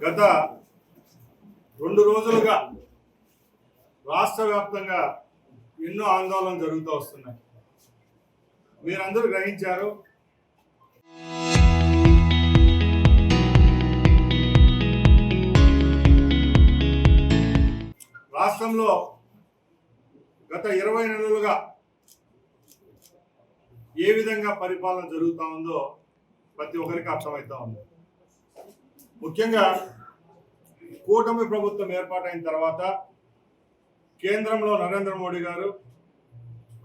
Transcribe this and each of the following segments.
గత 2 రోజులుగా రాష్ట్ర వ్యాప్తంగా ఎన్నో ఆందోళనలు జరుగుతూ వస్తున్నాయి. మీరందరూ గ్రహించారు. రాష్ట్రంలో గత 20 నెలలుగా ఏ విధంగా పరిపాలన జరుగుతూ ఉందో ప్రతి ఒక్కరికి అర్థమవుతా ఉంది. ముఖ్యంగా కూటమి ప్రభుత్వం ఏర్పాటైన తర్వాత కేంద్రంలో నరేంద్ర మోడీ గారు,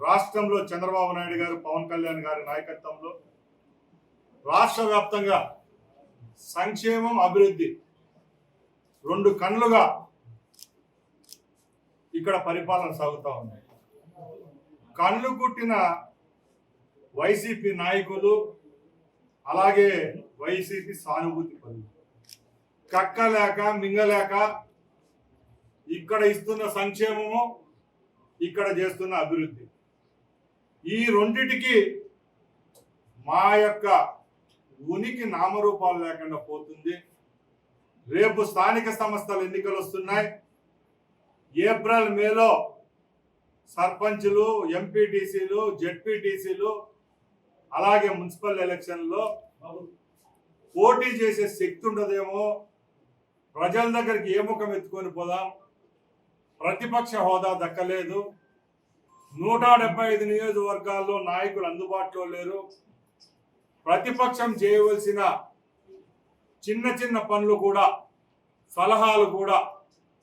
రాష్ట్రంలో చంద్రబాబు నాయుడు గారు, పవన్ కళ్యాణ్ గారి నాయకత్వంలో రాష్ట్ర వ్యాప్తంగా సంక్షేమం, అభివృద్ధి 2 కన్నులుగా ఇక్కడ పరిపాలన సాగుతూ ఉంది. కళ్ళు కుట్టిన వైసీపీ నాయకులు, అలాగే వైసీపీ సానుభూతి పనులు కక్కలేక మింగలేక ఇక్కడ ఇస్తున్న సంక్షేమము, ఇక్కడ చేస్తున్న అభివృద్ధి, ఈ రెండిటికి మా యొక్క ఉనికి నామరూపాలు లేకుండా పోతుంది. రేపు స్థానిక సంస్థల ఎన్నికలు వస్తున్నాయి. ఏప్రిల్ మేలో సర్పంచులు, ఎంపీటీసీలు, జెడ్పీటీసీలు, అలాగే మున్సిపల్ ఎలక్షన్లో పోటీ చేసే శక్తి ఉండదేమో. ప్రజల దగ్గరికి ఏ ముఖం ఎత్తుకొని పోదాం? ప్రతిపక్ష హోదా దక్కలేదు. 175 నియోజకవర్గాల్లో నాయకులు అందుబాటులో లేరు. ప్రతిపక్షం చేయవలసిన చిన్న చిన్న పనులు కూడా, సలహాలు కూడా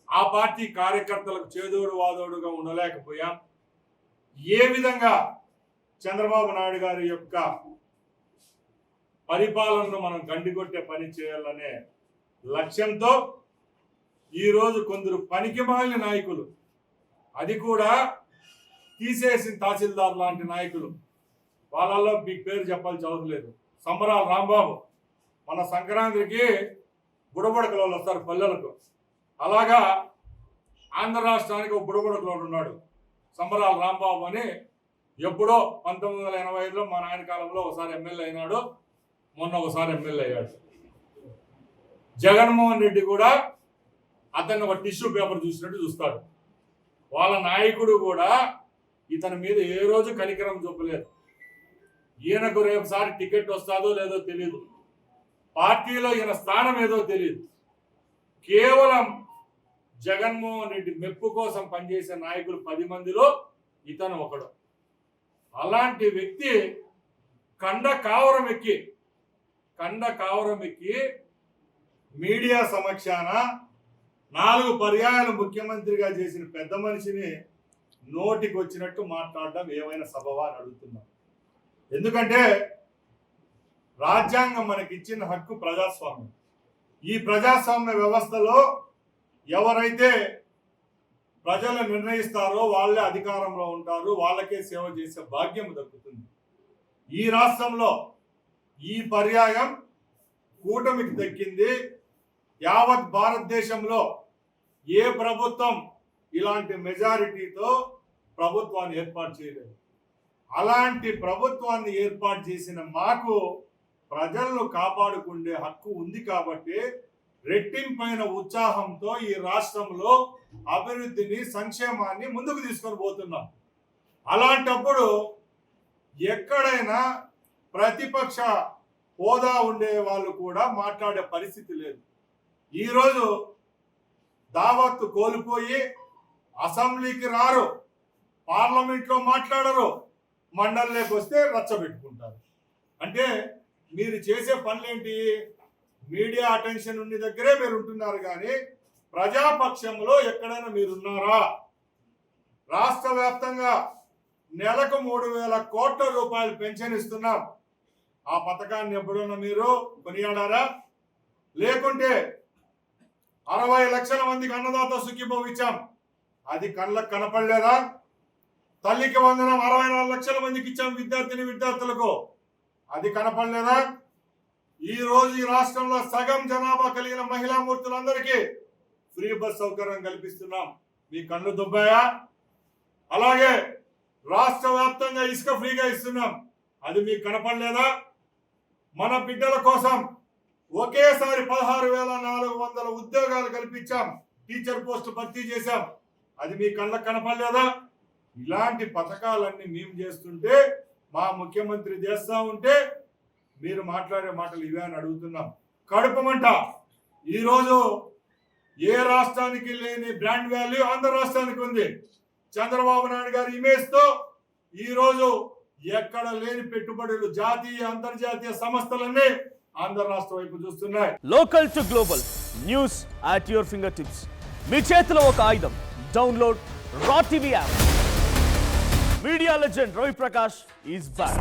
ఆ పార్టీ కార్యకర్తలకు చేదోడు వాదోడుగా ఉండలేకపోయాం. ఏ విధంగా చంద్రబాబు నాయుడు గారి యొక్క పరిపాలనను మనం గండికొట్టే పని చేయాలనే లక్ష్యంతో ఈరోజు కొందరు పనికిమాలిన నాయకులు, అది కూడా తీసేసిన తహసీల్దార్ లాంటి నాయకులు, వాళ్ళల్లో మీకు పేరు చెప్పాల్సిన అవసరం లేదు. సంబరాల రాంబాబు మన సంక్రాంతికి బుడబుడకలో వస్తారు పల్లెలకు. అలాగా ఆంధ్ర రాష్ట్రానికి ఒక బుడబుడకలో ఉన్నాడు సంబరాల రాంబాబు అని. ఎప్పుడో 1985లో మా నాయన కాలంలో ఒకసారి ఎమ్మెల్యే అయినాడు, మొన్న ఒకసారి ఎమ్మెల్యే అయ్యాడు. జగన్మోహన్ రెడ్డి కూడా అతన్ని ఒక టిష్యూ పేపర్ చూసినట్టు చూస్తాడు. వాళ్ళ నాయకుడు కూడా ఇతని మీద ఏ రోజు కనికరం చూపలేదు. ఈయనకు రేపుసారి టికెట్ వస్తుందో లేదో తెలియదు, పార్టీలో ఈయన స్థానం ఏదో తెలియదు. కేవలం జగన్మోహన్ రెడ్డి మెప్పు కోసం పనిచేసే నాయకులు 10 మందిలో ఇతను ఒకడు. అలాంటి వ్యక్తి కండ కావరం ఎక్కి మీడియా సమక్షాన 4 పర్యాయాలు ముఖ్యమంత్రిగా చేసిన పెద్ద మనిషిని నోటికి వచ్చినట్టు మాట్లాడడం ఏమైనా సబవా అని అడుగుతున్నాం. ఎందుకంటే రాజ్యాంగం మనకిచ్చిన హక్కు ప్రజాస్వామ్యం. ఈ ప్రజాస్వామ్య వ్యవస్థలో ఎవరైతే ప్రజలు నిర్ణయిస్తారో వాళ్ళే అధికారంలో ఉంటారు, వాళ్ళకే సేవ చేసే భాగ్యం దక్కుతుంది. ఈ రాష్ట్రంలో ఈ పర్యాయం కూటమికి దక్కింది. యావత్ భారతదేశంలో ఏ ప్రభుత్వం ఇలాంటి మెజారిటీతో ప్రభుత్వాన్ని ఏర్పాటు చేయలేదు. అలాంటి ప్రభుత్వాన్ని ఏర్పాటు చేసిన మాకు ప్రజలను కాపాడుకునే హక్కు ఉంది కాబట్టి రెట్టింపైన ఉత్సాహంతో ఈ రాష్ట్రంలో అభివృద్ధిని, సంక్షేమాన్ని ముందుకు తీసుకొని పోతున్నాం. అలాంటప్పుడు ఎక్కడైనా ప్రతిపక్ష హోదా ఉండే వాళ్ళు కూడా మాట్లాడే పరిస్థితి లేదు. ఈరోజు దావత్తు కోల్పోయి అసెంబ్లీకి రారు, పార్లమెంట్లో మాట్లాడరు, మండలిలోకి వస్తే రచ్చబెట్టుకుంటారు. అంటే మీరు చేసే పనులేంటి? మీడియా అటెన్షన్ ఉన్న దగ్గరే మీరు ఉంటున్నారు, కానీ ప్రజాపక్షంలో ఎక్కడైనా మీరున్నారా? రాష్ట్ర వ్యాప్తంగా నెలకు 3,000 కోట్ల రూపాయలు పెన్షన్ ఇస్తున్నాం. ఆ పథకాన్ని ఎప్పుడన్నా మీరు కొనియాడారా? లేకుంటే 60 లక్షల మందికి అన్నదాత సుఖీభవ ఇచ్చాం, అది కళ్ళకు కనపడలేదా? తల్లికి వందనం 64 లక్షల మందికి ఇచ్చాం విద్యార్థులకు, అది కనపడలేదా? ఈ రోజు ఈ రాష్ట్రంలో సగం జనాభా కలిగిన మహిళా మూర్తులందరికీ ఫ్రీ బస్ సౌకర్యం కల్పిస్తున్నాం, మీ కళ్ళు దుబ్బాయా? అలాగే రాష్ట్ర వ్యాప్తంగా ఇసుక ఫ్రీగా ఇస్తున్నాం, అది మీకు కనపడలేదా? మన బిడ్డల కోసం ఒకేసారి 16,400 ఉద్యోగాలు కల్పించాం, టీచర్ పోస్టు భర్తీ చేశాం. అది మీ కళ్ళకు కనపడలేదా? ఇలాంటి పథకాలన్నీ మేము చేస్తుంటే, మా ముఖ్యమంత్రి చేస్తా ఉంటే మీరు మాట్లాడే మాటలు ఇవే అని అడుగుతున్నాం. కడుపమంట. ఈరోజు ఏ రాష్ట్రానికి లేని బ్రాండ్ వాల్యూ ఆంధ్ర రాష్ట్రానికి ఉంది. చంద్రబాబు నాయుడు గారి ఇమేజ్ తో ఈరోజు ఎక్కడ లేని పెట్టుబడులు జాతీయ అంతర్జాతీయ సంస్థలన్నీ ఆంధ్ర రాష్ట్రం వైపు చూస్తున్నాయి. Local to global news at your fingertips. మీ చేతిలో ఒక ఆయుధం. Download Raw TV app. Media legend Ravi Prakash is back.